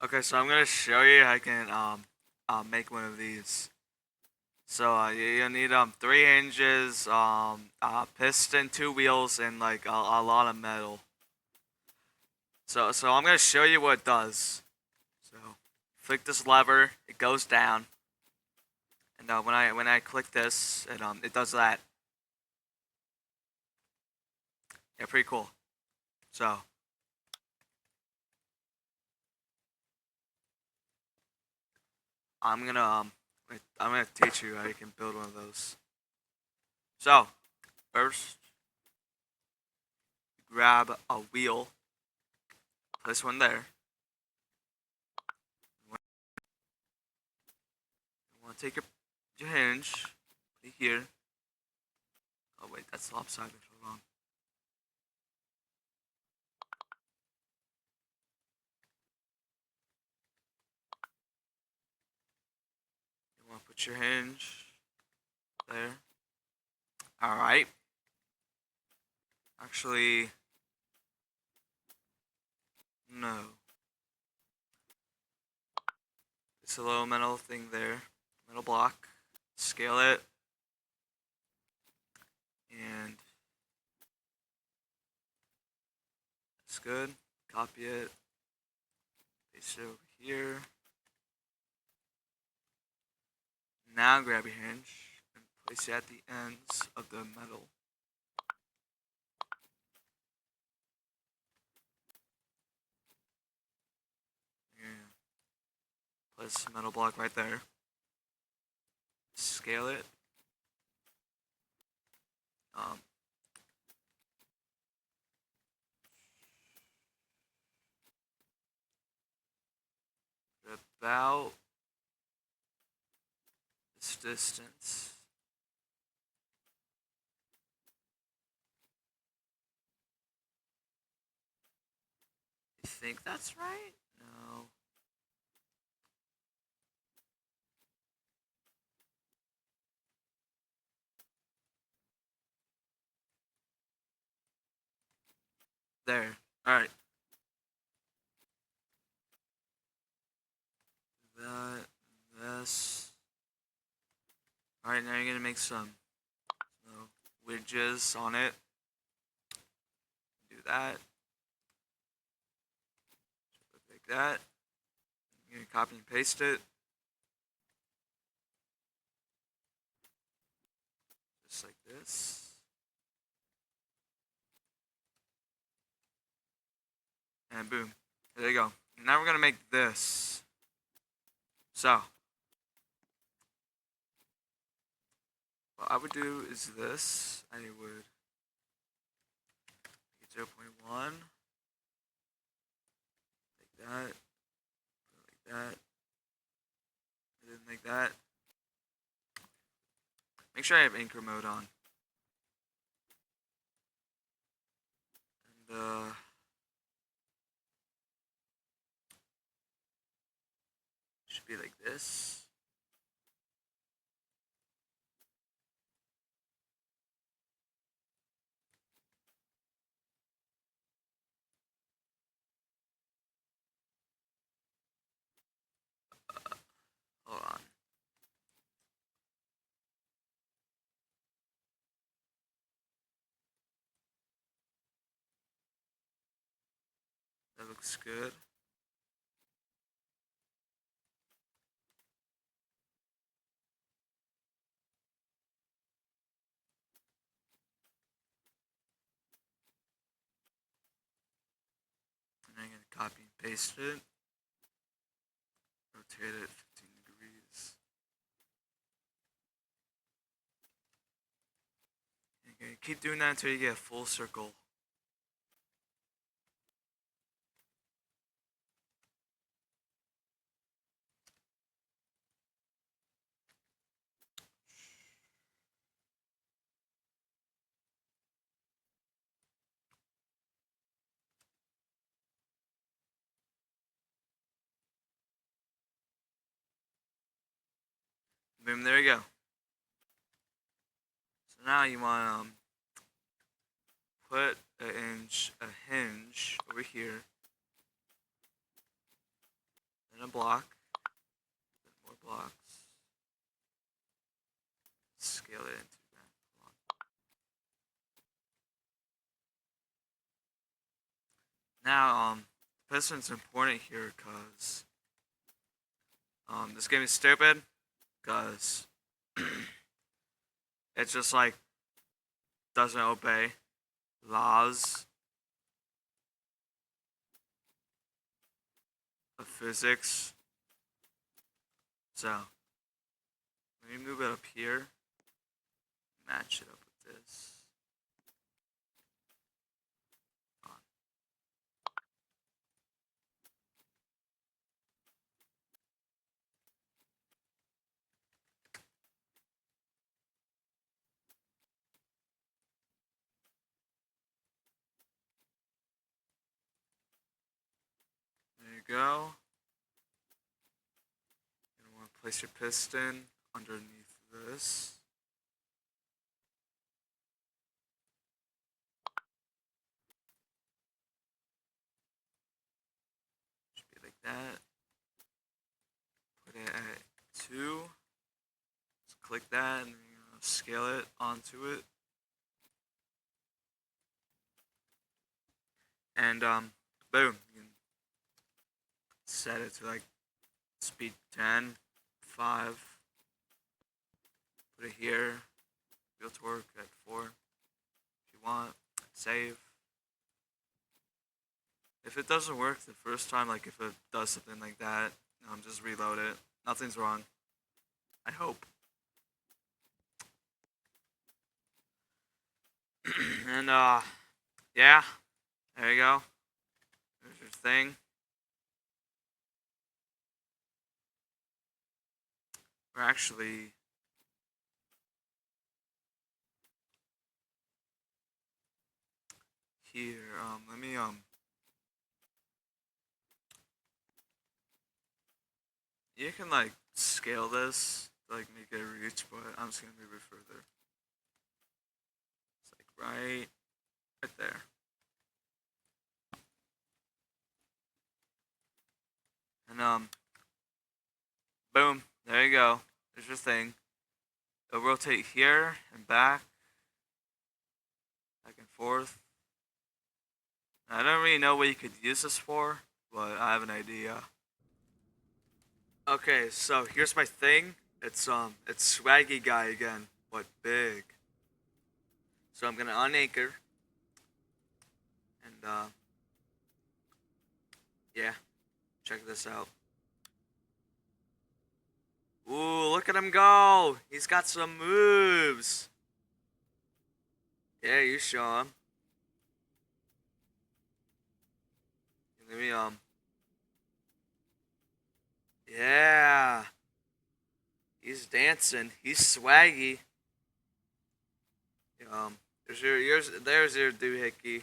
Okay, so I'm gonna show you how I can make one of these. So you'll need 3 hinges, piston, 2 wheels, and like a lot of metal. So I'm gonna show you what it does. So flick this lever, it goes down, and when I click this, it does that. Yeah, pretty cool. So I'm gonna I'm gonna teach you how you can build one of those. So first, grab a wheel, place one there. You want to take your hinge, put it here. Oh wait, that's lopsided. Hold on. You want to put your hinge there. All right. Actually, no. It's a little metal thing there, metal block. Scale it, and that's good. Copy it, paste it over here. Now grab your hinge and place it at the ends of the metal. Yeah. Place the metal block right there. Scale it. Um, about this distance. You think that's right? No. There. Alright. That, this. Alright, now you're gonna make some wedges on it. Do that. Like that. You're gonna copy and paste it. Just like this. And boom. There you go. Now we're gonna make this. So what I would do is this. I would make it 0.1. Like that. Like that. And then like that. Make sure I have anchor mode on. And should be like this. Hold on. That looks good. And I'm gonna copy and paste it. Rotate it 15 degrees. Okay, keep doing that until you get a full circle. Boom, there you go. So now you want to put a hinge over here. block. More blocks. Scale it into that block. Now, piston's important here because this game is stupid because it just like doesn't obey laws of physics. So let me move it up here, match it up with this. There you go. You want to place your piston underneath this. Should be like that. Put it at 2. Just click that and scale it onto it. And boom. You can set it to like speed 10, 5. Put it here. Wheel torque at 4. If you want, save. If it doesn't work the first time, like if it does something like that, just reload it. Nothing's wrong. I hope. And yeah, there you go. There's your thing. We're actually here. Let me you can like scale this to like make it reach, but I'm just gonna move it further. It's like right there. And boom, there you go. There's your thing. It'll rotate here and back and forth. I don't really know what you could use this for, but I have an idea. Okay, so here's my thing. It's SWagy guy again, but big. So I'm gonna unanchor, and yeah, check this out. Ooh, look at him go! He's got some moves. Yeah, you show him. Let me yeah. He's dancing. He's swaggy. There's your doohickey.